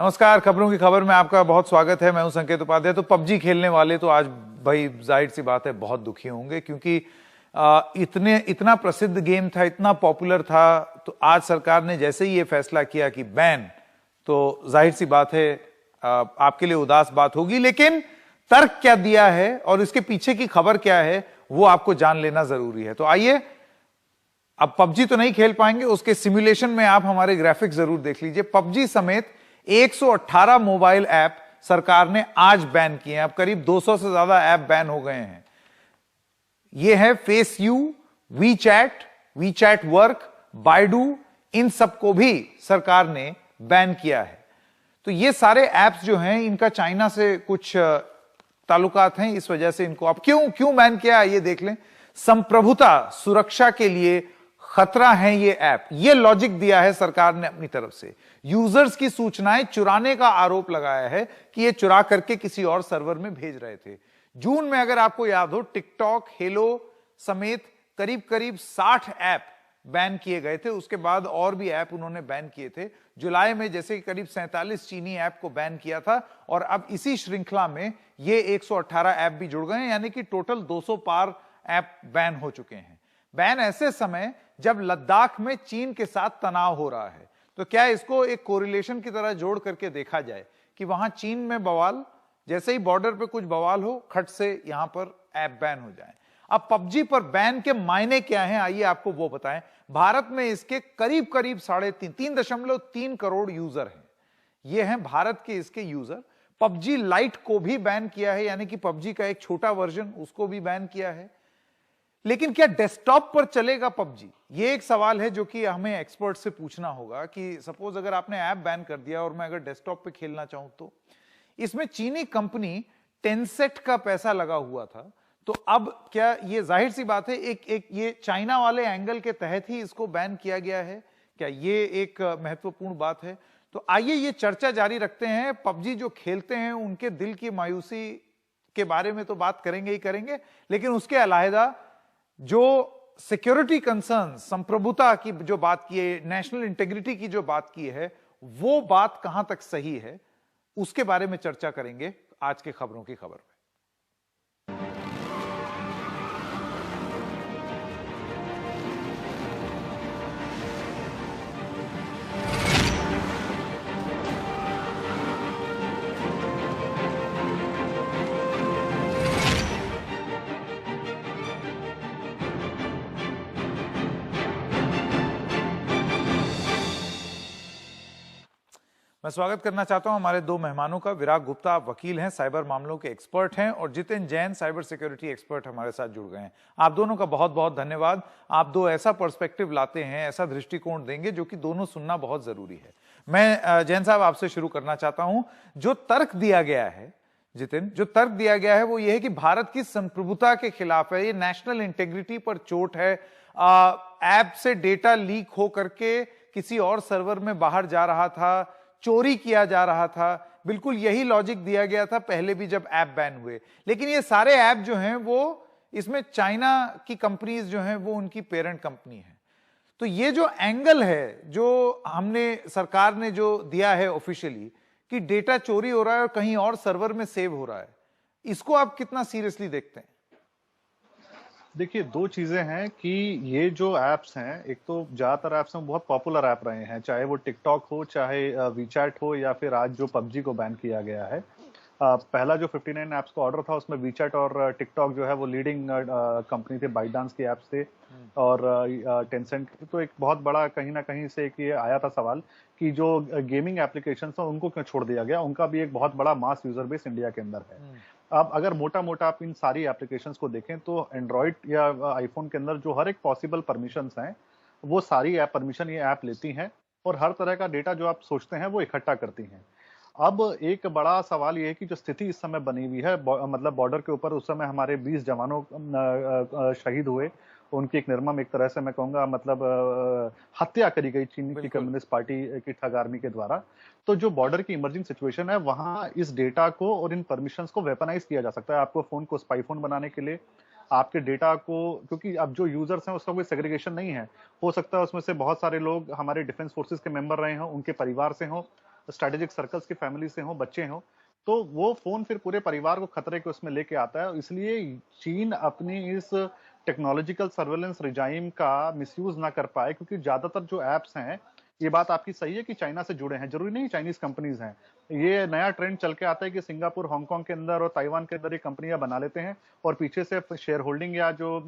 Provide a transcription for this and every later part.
नमस्कार, खबरों की खबर में आपका बहुत स्वागत है। मैं हूं संकेत उपाध्याय। तो पबजी खेलने वाले तो आज भाई जाहिर सी बात है बहुत दुखी होंगे, क्योंकि इतना प्रसिद्ध गेम था, इतना पॉपुलर था। तो आज सरकार ने जैसे ही ये फैसला किया कि बैन, तो जाहिर सी बात है आपके लिए उदास बात होगी। लेकिन तर्क क्या दिया है और इसके पीछे की खबर क्या है वो आपको जान लेना जरूरी है। तो आइए, अब पबजी तो नहीं खेल पाएंगे, उसके सिमुलेशन में आप हमारे ग्राफिक्स जरूर देख लीजिए। पबजी समेत 118 मोबाइल ऐप सरकार ने आज बैन किए हैं। अब करीब 200 से ज्यादा ऐप बैन हो गए हैं। ये है फेस यू, वीचैट वर्क, बाइडू, इन सबको भी सरकार ने बैन किया है। तो ये सारे ऐप्स जो हैं, इनका चाइना से कुछ ताल्लुकात हैं, इस वजह से इनको अब क्यों बैन किया है ये देख लें। संप्रभुता सुरक्षा के लिए खतरा है ये ऐप, ये लॉजिक दिया है सरकार ने अपनी तरफ से। यूजर्स की सूचनाएं चुराने का आरोप लगाया है कि ये चुरा करके किसी और सर्वर में भेज रहे थे। जून में अगर आपको याद हो, टिकटॉक, हेलो समेत करीब करीब 60 ऐप बैन किए गए थे। उसके बाद और भी ऐप उन्होंने बैन किए थे। जुलाई में जैसे करीब 47 चीनी ऐप को बैन किया था, और अब इसी श्रृंखला में ये 118 ऐप भी जुड़ गए हैं, यानी कि टोटल 200 पार ऐप बैन हो चुके हैं। बैन ऐसे समय जब लद्दाख में चीन के साथ तनाव हो रहा है। तो क्या इसको एक कोरिलेशन की तरह जोड़ करके देखा जाए कि वहां चीन में बवाल, जैसे ही बॉर्डर पे कुछ बवाल हो, खट से यहां पर ऐप बैन हो जाए। अब पबजी पर बैन के मायने क्या हैं, आइए आपको वो बताएं। भारत में इसके करीब करीब 3.3 करोड़ यूजर हैं। ये हैं भारत के इसके यूजर। पबजी लाइट को भी बैन किया है, यानी कि पबजी का एक छोटा वर्जन, उसको भी बैन किया है। लेकिन क्या डेस्कटॉप पर चलेगा पबजी? ये एक सवाल है जो कि हमें एक्सपर्ट से पूछना होगा कि सपोज अगर आपने ऐप बैन कर दिया और मैं अगर डेस्कटॉप पे खेलना चाहूं तो। इसमें चीनी कंपनी टेंसेट का पैसा लगा हुआ था। तो अब क्या ये जाहिर सी बात है एक ये चाइना वाले एंगल के तहत ही इसको बैन किया गया है? क्या ये एक महत्वपूर्ण बात है? तो आइए ये चर्चा जारी रखते हैं। पबजी जो खेलते हैं उनके दिल की मायूसी के बारे में तो बात करेंगे ही करेंगे, लेकिन उसके अलावा जो सिक्योरिटी कंसर्न, संप्रभुता की जो बात की है, नेशनल इंटीग्रिटी की जो बात की है, वो बात कहां तक सही है, उसके बारे में चर्चा करेंगे आज के खबरों की खबर में। मैं स्वागत करना चाहता हूं हमारे दो मेहमानों का। विराग गुप्ता, आप वकील हैं, साइबर मामलों के एक्सपर्ट हैं, और Jiten Jain, cyber security expert हमारे साथ जुड़ गए हैं। आप दोनों का बहुत बहुत धन्यवाद। आप दो ऐसा पर्सपेक्टिव लाते हैं, ऐसा दृष्टिकोण देंगे जो कि दोनों सुनना बहुत जरूरी है। मैं जैन साहब आपसे शुरू करना चाहता हूं। जो तर्क दिया गया है जितिन, जो तर्क दिया गया है वो ये है कि भारत की संप्रभुता के खिलाफ है, ये नेशनल इंटेग्रिटी पर चोट है। ऐप से डेटा लीक हो करके किसी और सर्वर में बाहर जा रहा था, चोरी किया जा रहा था। बिल्कुल यही लॉजिक दिया गया था पहले भी जब ऐप बैन हुए। लेकिन ये सारे ऐप जो हैं वो, इसमें चाइना की कंपनीज जो हैं वो उनकी पेरेंट कंपनी है। तो ये जो एंगल है जो हमने, सरकार ने जो दिया है ऑफिशियली कि डेटा चोरी हो रहा है और कहीं और सर्वर में सेव हो रहा है, इसको आप कितना सीरियसली देखते हैं? देखिए, दो चीजें हैं कि ये जो एप्स हैं, एक तो ज्यादातर एप्स में बहुत पॉपुलर ऐप रहे हैं, चाहे वो टिकटॉक हो, चाहे वीचैट हो, या फिर आज जो पबजी को बैन किया गया है। पहला जो 59 ऐप्स का ऑर्डर था उसमें वीचैट और टिकटॉक जो है वो लीडिंग कंपनी थे, बाइडांस की ऐप्स थे, और टेंसेंट। तो एक बहुत बड़ा कहीं ना कहीं से ये आया था सवाल कि जो गेमिंग एप्लीकेशंस हैं उनको क्यों छोड़ दिया गया। उनका भी एक बहुत बड़ा मास यूजर बेस इंडिया के अंदर है। अब अगर मोटा मोटा आप इन सारी एप्लीकेशंस को देखें तो एंड्रॉइड या आईफोन के अंदर जो हर एक पॉसिबल परमिशंस हैं वो सारी ऐप परमिशन ये ऐप लेती हैं, और हर तरह का डेटा जो आप सोचते हैं वो इकट्ठा करती हैं। अब एक बड़ा सवाल ये है कि जो स्थिति इस समय बनी हुई है, मतलब बॉर्डर के ऊपर उस समय हमारे 20 जवानों शहीद हुए, उनकी एक निर्मम, एक तरह से मैं कहूंगा मतलब हत्या करी गई चीन की कम्युनिस्ट पार्टी की ठग आर्मी के द्वारा। तो जो बॉर्डर की इमर्जिंग सिचुएशन है, वहां इस डेटा को और इन परमिशंस को वेपनाइज किया जा सकता है। आपको फोन को स्पाई फोन बनाने के लिए, आपके डेटा को, क्योंकि अब जो यूजर्स हैं उसका कोई सेग्रीगेशन नहीं है, हो सकता है उसमें से बहुत सारे लोग हमारे डिफेंस फोर्सेस के मेंबर रहे हों, उनके परिवार से हों, स्ट्रेटेजिक सर्कल्स की फैमिली से हो, बच्चे हो, तो वो फोन फिर पूरे परिवार को खतरे के उसमें लेके आता है। इसलिए चीन अपनी इस टेक्नोलॉजिकल सर्वेलेंस रिजाइम का मिसयूज ना कर पाए, क्योंकि ज्यादातर जो एप्स हैं, ये बात आपकी सही है कि चाइना से जुड़े हैं, जरूरी नहीं चाइनीज कंपनीज हैं। ये नया ट्रेंड चल के आता है कि सिंगापुर, हांगकांग के अंदर और ताइवान के अंदर ये कंपनियां बना लेते हैं और पीछे से शेयर होल्डिंग या जो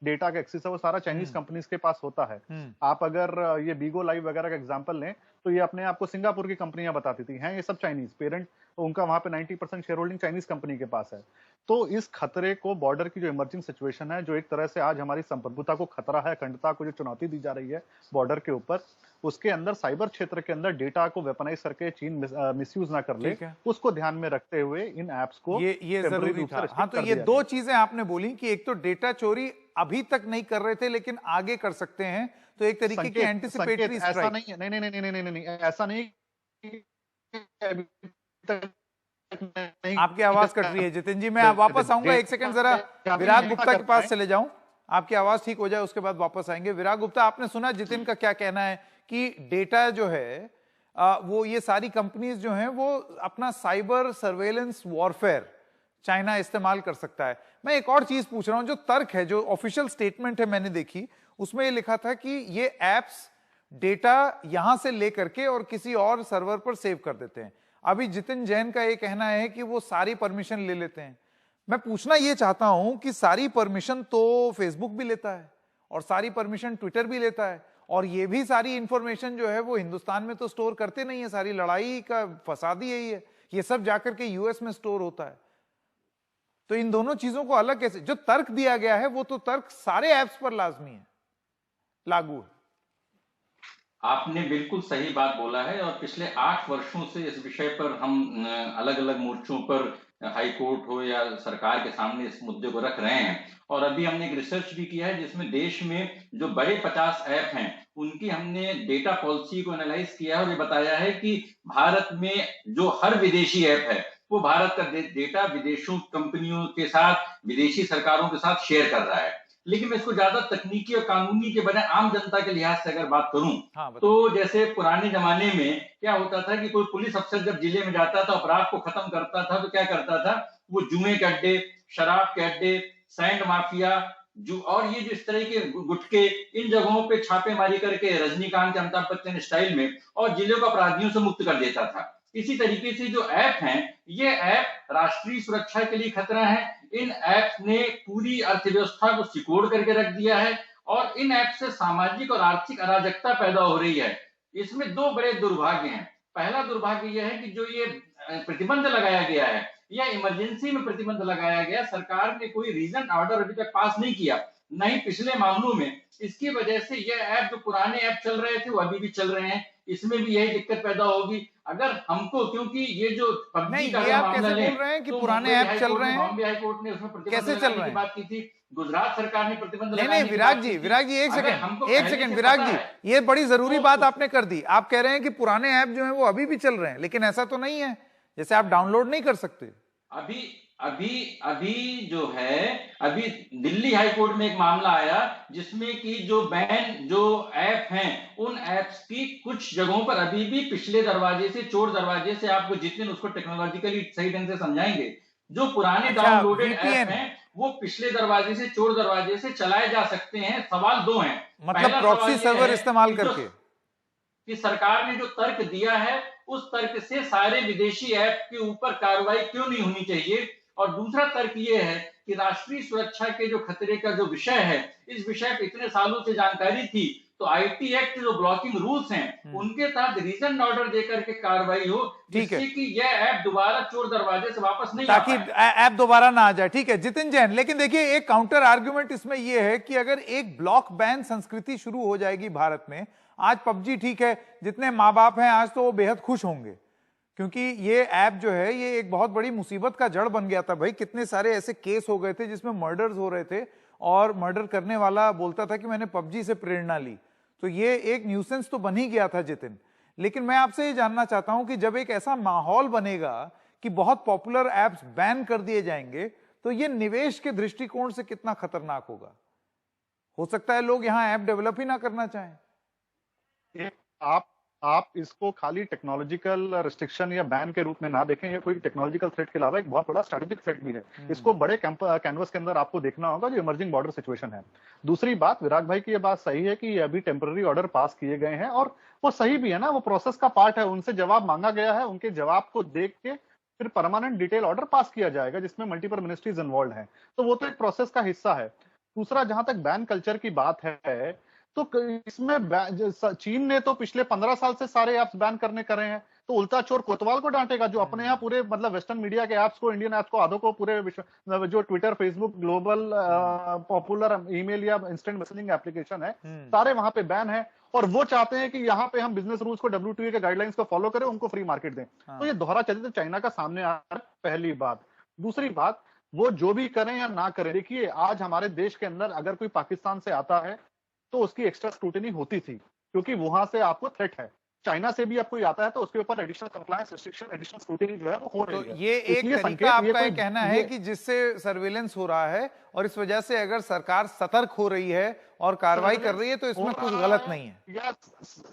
डेटा का एक्सेस है वो सारा चाइनीज कंपनीज के पास होता है। आप अगर ये बीगो लाइव वगैरह का एग्जांपल लें तो ये अपने आप को सिंगापुर की कंपनियां बताती थी, हैं ये सब चाइनीज, पेरेंट उनका वहां पे 90% शेयर होल्डिंग चाइनीज कंपनी के पास है। तो इस खतरे को, बॉर्डर की जो इमर्जिंग सिचुएशन है, जो एक तरह से आज हमारी संप्रभुता को खतरा है, अखंडता को जो चुनौती दी जा रही है बॉर्डर के ऊपर, उसके अंदर साइबर क्षेत्र के अंदर डेटा को वेपनाइज करके चीन मिसयूज ना कर ले, उसको ध्यान में रखते हुए इन एप्स को ये जरूरी था। हाँ, तो ये दो चीजें आपने बोली कि एक तो डेटा चोरी अभी तक नहीं कर रहे थे लेकिन आगे कर सकते हैं, तो एक तरीके की एंटिसिपेटरी स्ट्राइक। ऐसा नहीं है, नहीं नहीं नहीं नहीं नहीं, ऐसा नहीं, आपकी आवाज कट रही है जितिन जी, मैं वापस आऊंगा, एक सेकंड जरा विराग गुप्ता के पास चले जाऊं, आपकी आवाज ठीक हो जाए उसके बाद वापस आएंगे। विराग गुप्ता, आपने सुना जितिन का क्या कहना है कि डेटा जो है वो ये सारी कंपनीज जो हैं वो अपना साइबर सर्वेलेंस वॉरफेयर चाइना इस्तेमाल कर सकता है। मैं एक और चीज पूछ रहा हूं, जो तर्क है, जो ऑफिशियल स्टेटमेंट है मैंने देखी, उसमें ये लिखा था कि ये एप्स डेटा यहां से लेकर के और किसी और सर्वर पर सेव कर देते हैं। अभी जितिन जैन का ये कहना है कि वो सारी परमिशन ले लेते हैं। मैं पूछना ये चाहता हूं कि सारी परमिशन तो फेसबुक भी लेता है और सारी परमिशन ट्विटर भी लेता है, और ये भी सारी इंफॉर्मेशन जो है वो हिंदुस्तान में तो स्टोर करते नहीं है। सारी लड़ाई का फसाद ही यही है, ये सब जाकर के यूएस में स्टोर होता है। तो इन दोनों चीजों को अलग कैसे, जो तर्क दिया गया है वो तो तर्क सारे ऐप्स पर लाजमी है, लागू है। आपने बिल्कुल सही बात बोला है, और पिछले 8 वर्षों से इस विषय पर हम अलग अलग मोर्चों पर, हाई कोर्ट हो या सरकार के सामने, इस मुद्दे को रख रहे हैं। और अभी हमने एक रिसर्च भी किया है जिसमें देश में जो बड़े 50 ऐप हैं उनकी हमने डेटा पॉलिसी को एनालाइज किया है, और ये बताया है कि भारत में जो हर विदेशी ऐप है वो भारत का डेटा विदेशों कंपनियों के साथ, विदेशी सरकारों के साथ शेयर कर रहा है। लेकिन मैं इसको ज्यादा तकनीकी और कानूनी के बजाय आम जनता के लिहाज से अगर बात करूं, तो जैसे पुराने जमाने में क्या होता था कि कोई पुलिस अफसर जब जिले में जाता था, अपराध को खत्म करता था, तो क्या करता था, वो जुए के अड्डे, शराब के अड्डे, सैंड माफिया, जो और ये जो इस तरह के गुटके, इन जगहों पे छापेमारी करके रजनीकांत या अमिताभ बच्चन स्टाइल में और जिले को अपराधियों से मुक्त कर देता था। इसी तरीके से जो ऐप हैं, ये ऐप राष्ट्रीय सुरक्षा के लिए खतरा है। इन ऐप ने पूरी अर्थव्यवस्था को सिकोड़ करके रख दिया है, और इन ऐप से सामाजिक और आर्थिक अराजकता पैदा हो रही है। इसमें दो बड़े दुर्भाग्य हैं। पहला दुर्भाग्य यह है कि जो ये प्रतिबंध लगाया गया है, या इमरजेंसी में प्रतिबंध लगाया गया, सरकार ने कोई रीजन ऑर्डर अभी तक पास नहीं किया, नहीं पिछले मामलों में। इसकी वजह से ये ऐप, जो पुराने ऐप चल रहे थे वो अभी भी चल रहे हैं, इसमें भी यही दिक्कत पैदा होगी। अगर हमको, क्योंकि ये जो पबजी का मामला बोल रहे हैं कि पुराने ऐप चल रहे हैं, बॉम्बे हाई कोर्ट ने उसमें कैसे चल रहे हैं, बात की थी, गुजरात सरकार ने प्रतिबंध लगाने की बात की थी। विराग जी एक सेकंड विराग जी, ये बड़ी जरूरी बात आपने कर दी। आप कह रहे हैं कि पुराने ऐप जो है वो अभी भी चल रहे हैं, लेकिन ऐसा तो नहीं है, जैसे आप डाउनलोड नहीं कर सकते। अभी जो है, अभी दिल्ली हाई कोर्ट में एक मामला आया जिसमें कि जो ऐप हैं, उन ऐप्स की कुछ जगहों पर अभी भी पिछले दरवाजे से, चोर दरवाजे से, आपको जितने उसको टेक्नोलॉजिकली सही ढंग से समझाएंगे, जो पुराने डाउनलोडेड ऐप हैं वो पिछले दरवाजे से, चोर दरवाजे से चलाए जा सकते हैं। सवाल दो हैं, मतलब प्रॉक्सी सर्वर इस्तेमाल करके, कि सरकार ने जो तर्क दिया है उस तर्क से सारे विदेशी ऐप के ऊपर कार्रवाई क्यों नहीं होनी चाहिए। और दूसरा तर्क ये है कि राष्ट्रीय सुरक्षा के जो खतरे का जो विषय है, इस विषय पर इतने सालों से जानकारी थी, तो आईटी एक्ट जो ब्लॉकिंग रूल्स हैं उनके तहत रीजन ऑर्डर देकर के कार्रवाई हो, जिससे कि यह ऐप दोबारा चोर दरवाजे से वापस नहीं, ताकि ऐप दोबारा ना आ जाए। ठीक है जितिन जैन, लेकिन देखिए एक काउंटर आर्ग्यूमेंट इसमें यह है कि अगर एक ब्लॉक बैन संस्कृति शुरू हो जाएगी भारत में, आज पबजी ठीक है, जितने माँ बाप हैं आज तो वो बेहद खुश होंगे, क्योंकि ये ऐप जो है ये एक बहुत बड़ी मुसीबत का जड़ बन गया था। भाई कितने सारे ऐसे केस हो गए थे जिसमें मर्डर्स हो रहे थे, और मर्डर करने वाला बोलता था कि मैंने पबजी से प्रेरणा ली, तो ये एक न्यूसेंस तो बन ही गया था जितिन। लेकिन मैं आपसे ये जानना चाहता हूं कि जब एक ऐसा माहौल बनेगा कि बहुत पॉपुलर ऐप्स बैन कर दिए जाएंगे, तो ये निवेश के दृष्टिकोण से कितना खतरनाक होगा। हो सकता है लोग यहां ऐप डेवलप ही ना करना चाहें। आप आप इसको खाली टेक्नोलॉजिकल रिस्ट्रिक्शन या बैन के रूप में ना देखें, ये कोई टेक्नोलॉजिकल थ्रेट के अलावा एक बहुत बड़ा स्ट्रेटेजिक थ्रेट भी है। इसको बड़े कैनवस के अंदर आपको देखना होगा, जो इमर्जिंग बॉर्डर सिचुएशन है। दूसरी बात, विराग भाई की ये बात सही है कि ये अभी टेम्पररी ऑर्डर पास किए गए हैं, और वो सही भी है ना, वो प्रोसेस का पार्ट है। उनसे जवाब मांगा गया है, उनके जवाब को देख के फिर परमानेंट डिटेल ऑर्डर पास किया जाएगा, जिसमें मल्टीपल मिनिस्ट्रीज इन्वॉल्व हैं। तो वो तो एक प्रोसेस का हिस्सा है। दूसरा, जहां तक बैन कल्चर की बात है, तो इसमें चीन ने तो पिछले 15 साल से सारे ऐप्स बैन करने करे हैं, तो उल्टा चोर कोतवाल को डांटेगा, जो अपने यहाँ पूरे मतलब वेस्टर्न मीडिया के ऐप्स को, इंडियन ऐप्स को, आधों को पूरे विश्व, जो Twitter, Facebook, global popular email या इंस्टेंट मैसेजिंग एप्लीकेशन है, सारे वहां पे बैन है। और वो चाहते हैं कि यहाँ पे हम बिजनेस रूल्स को, WTO के गाइडलाइंस को फॉलो करें, उनको फ्री मार्केट दें। तो ये दोहरा चरित्र चाइना का सामने आ रहा है, पहली बात। दूसरी बात, वो जो भी करें या ना करें, देखिए आज हमारे देश के अंदर अगर कोई पाकिस्तान से आता है तो उसकी एक्स्ट्रा स्क्रूटिनी होती थी, क्योंकि वहां से आपको थ्रेट है। चाइना से भी अब कोई आता है तो उसके ऊपर additional compliance, restriction, additional scrutiny जो है वो हो रही तो है। ये एक तरीका आपका ये कहना है कि जिससे सर्विलेंस हो रहा है, और इस वजह से अगर सरकार सतर्क हो रही है और कार्रवाई कर रही है तो इसमें कुछ गलत नहीं है, या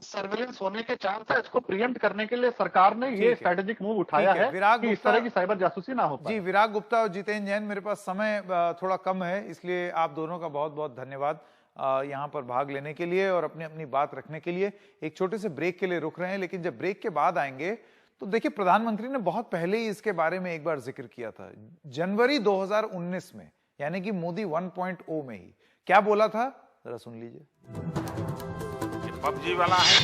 सर्विलेंस होने के चांस है। इसको प्रिएम्प्ट करने के लिए सरकार ने ये स्ट्रेटेजिक मूव उठाया है कि इस तरह की साइबर जासूसी ना हो पाए। जी, विराग गुप्ता और जितेंद्र जैन, मेरे पास समय थोड़ा कम है, इसलिए आप दोनों का बहुत बहुत धन्यवाद यहाँ पर भाग लेने के लिए और अपनी अपनी बात रखने के लिए। एक छोटे से ब्रेक के लिए रुक रहे हैं, लेकिन जब ब्रेक के बाद आएंगे तो देखिए, प्रधानमंत्री ने बहुत पहले ही इसके बारे में एक बार जिक्र किया था, जनवरी 2019 में, यानी कि मोदी 1.0 में ही। क्या बोला था, जरा सुन लीजिए। पबजी वाला है